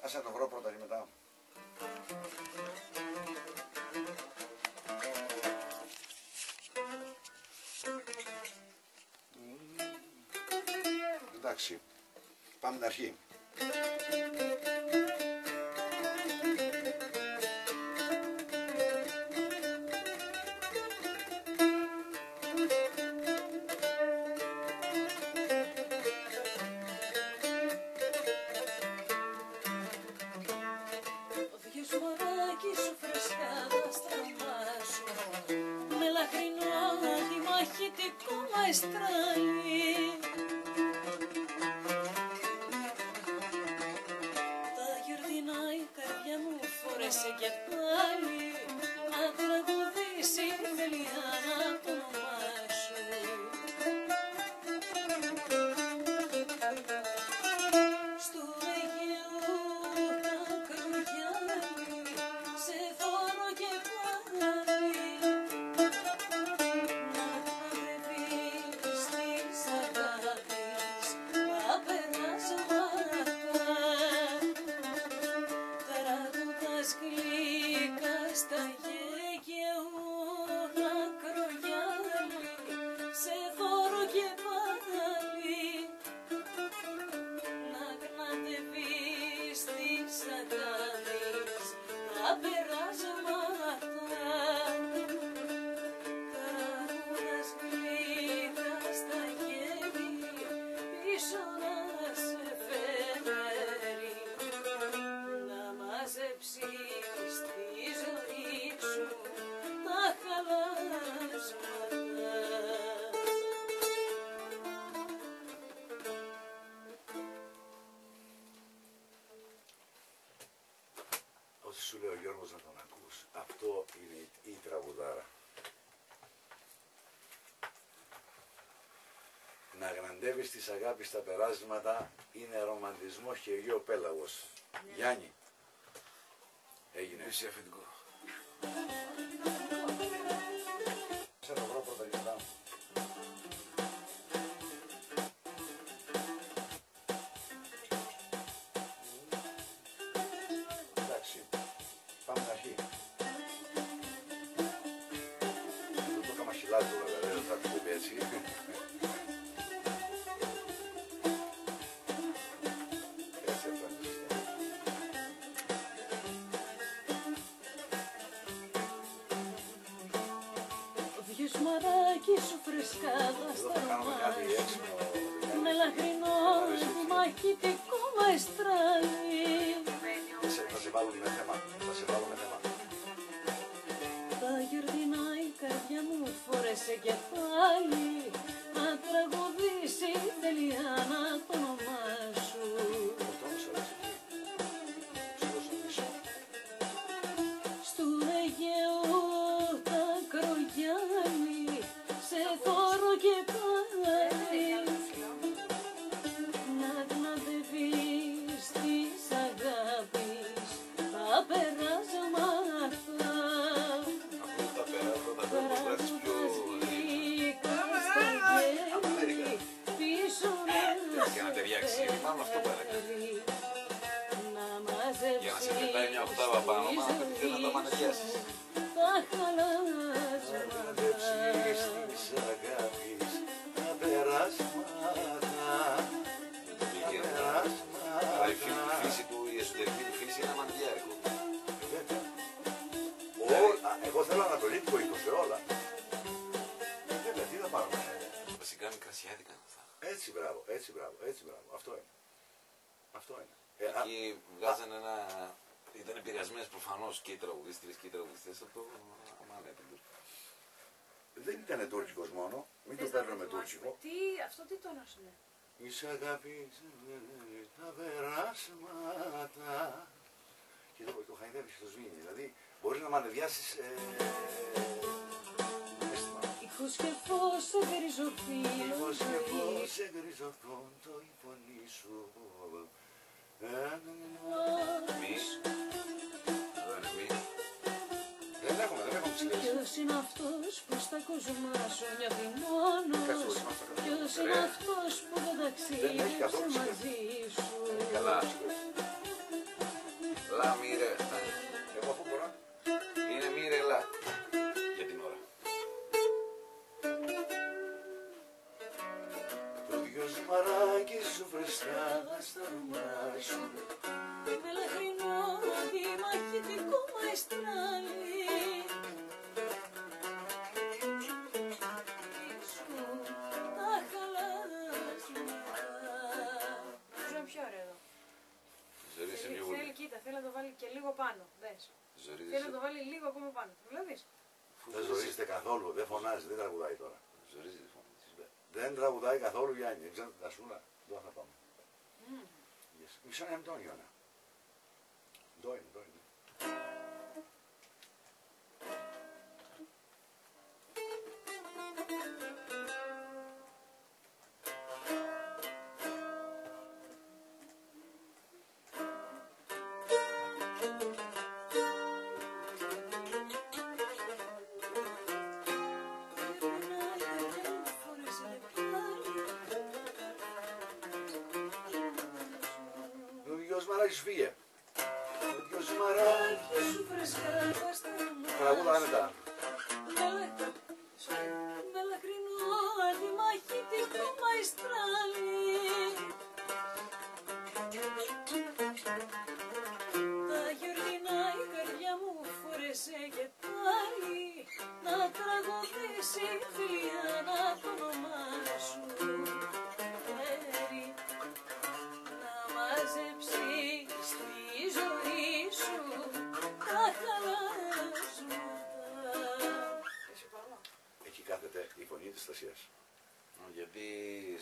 Ας το βρω πρώτα και μετά. Εντάξει, πάμε την αρχή. Τα γιορτινά η καρδιά μου φόρεσε και πάλι να τραγουδήσει Μελιάνα το όνομά σου. Στου Αιγαίου τα κρογιάλι σε δώρο και πάλι Σου λέει ο Γιώργος να τον ακούς. Αυτό είναι η τραγουδάρα. Να γναντεύεις της αγάπης τα περάσματα είναι ρομαντισμός και γιο πέλαγος. Γιάννη. Έγινε. Εσύ αφεντικό. Σε το βρω πρώτα και μετά. Πάμε στην αρχή. Δεν το έκανα χιλάτο βέβαια, δεν θα το πει έτσι. Έτσι αυτό είναι. Το βιοσμαράκι σου φρεσκάδα στα ρωμά σου με λαχρινό μαχητικό μαεστράλι. Θα σε βάλουμε θέμα, θα σε βάλουμε θέμα. Τα γιορτινά η καρδιά μου φόρεσε και πάλι να τραγουδήσει Μελιάνα το όνομά σου. Στου Αιγαίου τα κρογιάλι σε δώρο και πάλι να γναδεύεις της αγάπης τα περάσματα. Για να ταιριάξει, μάλλον αυτό που έλεγα. Για να σε πετάει μια οκτάβα πάνω, μάλλον θέλει να τα μανεβιάσεις. Τα χαλάσματα. Να γναδεύσεις της αγάπης τα περάσματα. Αλλά η φύση του, η εσωτερική του φύση είναι αμαντιάρικο. Εγώ θέλω ανατολικό οίκο σε όλα. Βέβαια, τι θα πάρουμε. Βασικά μικρασιάτικα αυτά. Έτσι μπράβο, έτσι μπράβο, έτσι μπράβο. Αυτό είναι. Αυτό είναι. Εκεί βγάζανε ένα... Ήταν επηρεασμένες προφανώς και οι τραγουδίστρες και οι τραγουδιστές από το Αμανέπιντο. Δεν ήταν τουρκικός μόνο, μην το παίρνουμε τουρκικό. Αυτό τι τόνος είναι. Εις αγάπης τα περάσματα. Και το χαϊδεύεις στο σβήνι, δηλαδή μπορείς να μανεβιάσεις αίσθημα. Ήχος και φως σε γκριζοφύλλο. Ήχος και φως σε γκριζοφύλλο το υπονή σου. Εμείς, εδώ είναι εμείς. Δεν έχουμε ψηλές. Ποιος είναι αυτός που στα κοσμά σου νιώθει μόνο. κοίτα, θέλει να το βάλει και λίγο πάνω. Δες. Ζορίζεσαι. Θέλει να το βάλει λίγο ακόμα πάνω. Το βλέπεις. Δεν ζορίζεται καθόλου, δεν φωνάζει, δεν τραγουδάει τώρα. Ζορίζει η φωνή της. Δεν τραγουδάει καθόλου Γιάννη, δεν ξέρω τα σούλα. Εδώ θα πάμε. Μισό είναι Αντώνιο. Εδώ είναι. Μαράκης φύγε. Ο δυο μαράκης. Τραγούδα μετά. Με λαχρινό αντιμαχητικό μαϊστράλι. Τα γιορτινά η καρδιά μου φορέσε και πάλι να τραγουδήσει φιλιά να το όνομά σου. Να μαζέψεις τη ζωή σου τα χαλάσματα. Εκεί κάθεται η φωνή της Στασίας. Γιατί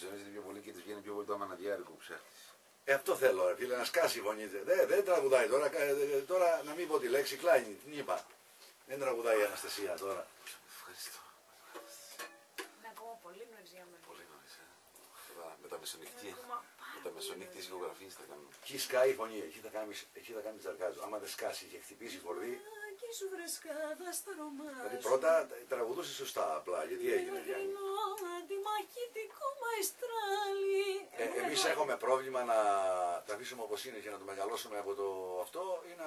ζορίζεται πιο πολύ και της βγαίνει πιο πολύ το αμαναδιάρικο που ψάχνεις. Αυτό θέλω, ρε φίλε, να σκάσει η φωνή της. Δεν τραγουδάει τώρα. Τώρα να μην πω τη λέξη, κλάινει, την είπα. Δεν τραγουδάει η Αναστασία τώρα. Ευχαριστώ. Είναι ακόμα πολύ νωρίς για μένα. Πολύ νωρίς. Με τα μεσονύχτιες γεωγραφίες θα κάνουμε. Εκεί σκάει η φωνή, εκεί θα κάνει τζαρκάζο. Άμα δεν σκάσει και χτυπήσει η φορδί. Και σου βρεσκάδα στα ρομά. Δηλαδή πρώτα τραγουδούσε σωστά απλά. Γιατί έγινε, Γιάννη. Αντιμαχητικό μαϊστράλι. Εμείς έχουμε πρόβλημα να τα αφήσουμε όπως είναι και να το μεγαλώσουμε από το αυτό ή Να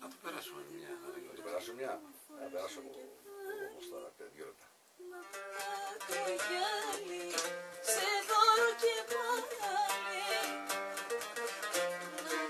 το περάσουμε μια. να το περάσουμε μια. Να περάσω εγώ όμως τώρα 2 λεπτά. Το γυάλι σε δώρο και πάλι.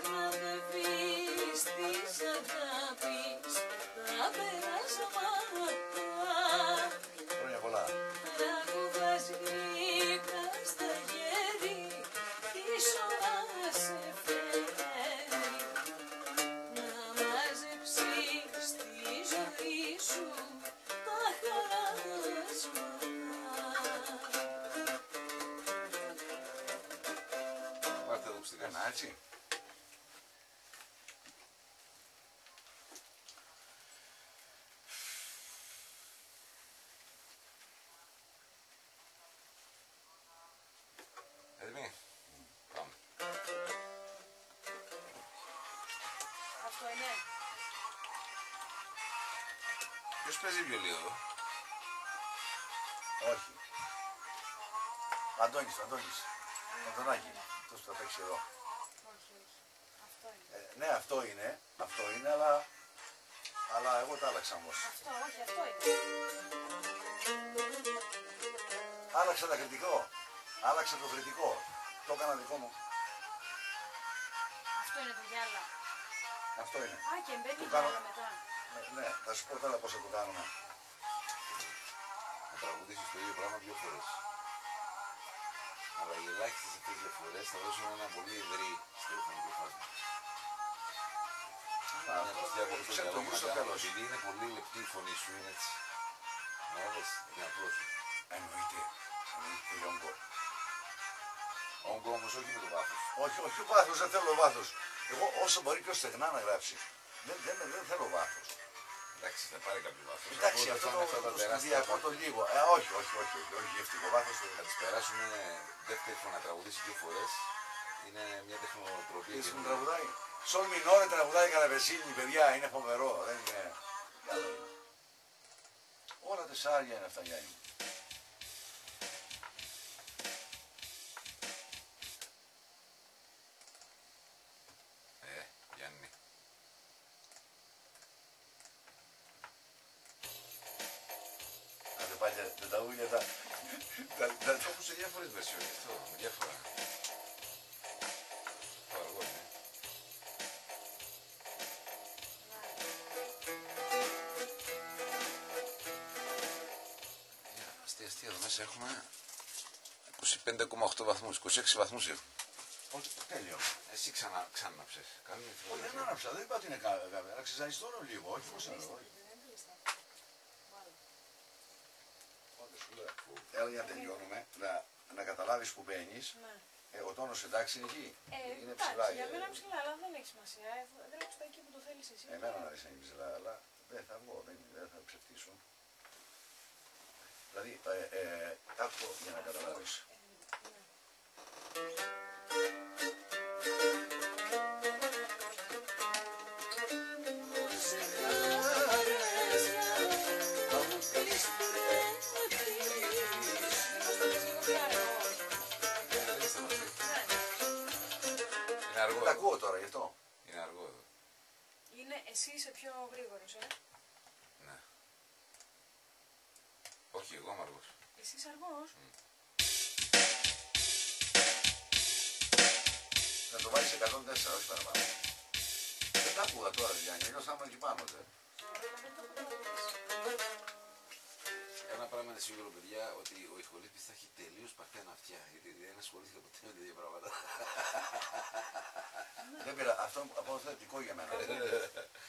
Να βραδεύεις της αγάπης τα περάσματα. Χρόνια πολλά. Τραγουδάς γλυκά στα γέρη, της ώρας σε φέρνει. Να μαζέψεις τη ζωή σου τα χαράσματα. Πάρτε εδώ που στην Ένα έτσι. Έτοιμοι. Πάμε. Αυτό είναι. Ποιος παίζει βιολί εδώ? Όχι. Αντώνης. Αντωνάκη. Αυτός που θα παίξει εδώ. Όχι. Αυτό είναι. Ναι, αυτό είναι, αλλά εγώ τα άλλαξα όμως. Αυτό, όχι, αυτό είναι. Άλλαξα τα κριτικό. Άλλαξα το κριτικό. Το έκανα δικό μου. Αυτό είναι το γυάλα. Αυτό είναι. Α, και μπαίνει Το κάνω. γυάλα μετά. Ναι, θα σου πω τώρα πώς θα το κάνουμε. Να τραγουδήσεις το ίδιο πράγμα 2 φορές. Αλλά οι ελάχιστες αυτές διαφορές θα δώσουν ένα πολύ ευρύ στερεοφωνικό φάσμα. Είναι πως διάκοπες το μυαλό μου να κάνω, επειδή είναι πολύ λεπτή η φωνή σου, είναι έτσι. Να δες, είναι απλώς. Εννοείται ο Όγκο. Όγκο όμως όχι με το βάθος. Όχι ο βάθος, δεν θέλω βάθος. Εγώ όσο μπορεί πιο στεγνά να γράψει. Δεν θέλω βάθος. Εντάξει, θα πάρει κάποιο βάθος. Εντάξει, Οπότε αυτό θα είναι αυτά τα το τεράστια σταδιακό το βάθη. λίγο. Όχι, γευτικό βάθος. Θα τις περάσουμε δεύτερη φορά να τραγουδήσει 2 φορές. Είναι μια τεχνοτροπία. Τι μου τραγουδάει. Σολ μινόρε τραγουδάει Καραβεσίνη, παιδιά, είναι φοβερό. Δεν είναι. Καλό είναι. Όλα τεσσάρια είναι αυτά, Γιάννη. Γιάννη. Άντε πάλι τα ούλια τα... Όπως σε διάφορες βερσιόνες, αυτό, με διάφορα. Το αργό είναι. Αστεία εδώ μέσα έχουμε 25,8 βαθμούς, 26 βαθμούς έχω. Τέλειο. Εσύ ξανάψες. Κάνουμε Δεν άναψα, δεν είπα ότι είναι κάμερα. Να ξεζαριστώ λίγο, όχι φως νερό. Έλα για να τελειώνουμε, να καταλάβεις που μπαίνεις. Ναι. Ο τόνος εντάξει είναι εκεί. Είναι Εντάξει, ψηλά. για μένα ψηλά, αλλά δεν έχει σημασία. Γράψτε εκεί που το θέλεις εσύ. Εμένα μου αρέσει να είναι ψηλά, αλλά δεν θα βγω, δεν θα ψευτήσω. Δηλαδή, άκου για να καταλάβεις. Είναι αργό. Τα ακούω τώρα, γι' αυτό. Είναι αργό εδώ. Είναι εσύ είσαι πιο γρήγορος, Ναι. Όχι, εγώ είμαι αργός. Εσύ είσαι αργός. Θα το βάλεις 104, όχι παραπάνω. Δεν τα άκουγα τώρα, Γιάννη, αλλιώς θα ήμουν εκεί πάνω. Ένα πράγμα είναι σίγουρο, παιδιά, ότι ο ηχολήπτης θα έχει τελείως παχτένα αυτιά. Γιατί δεν ασχολήθηκα ποτέ με τέτοια πράγματα. Δεν πήρα, αυτό από θετικό για μένα.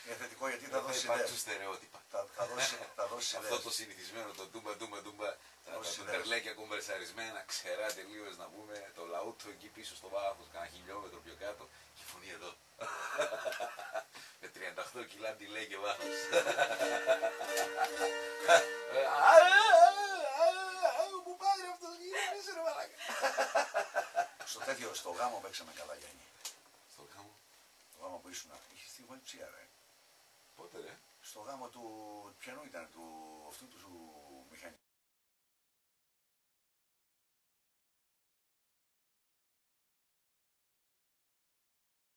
Είναι θετικό γιατί θα δώσει υπάρξουν ιδέες. στερεότυπα. Θα δώσει Αυτό ιδέες. το συνηθισμένο, το ντούμπα, τα Δώσει τουμπερλέκια κουμπερσαρισμένα, ξερά τελείως να πούμε, το λαούτο εκεί πίσω στο βάθος, κάνα χιλιόμετρο πιο κάτω και η φωνή εδώ. Με 38 κιλά delay και βάθος. Μου πάρει αυτός, γυρίζει ρε μαλάκα. Στο γάμο παίξαμε καλά, Γιάννη. Στο γάμο, Το γάμο που ήσουν, είχες τη γονιτσία, ρε. πότε ρε. Στο γάμο του, ποιανού ήταν, του αυτού του μηχανικού.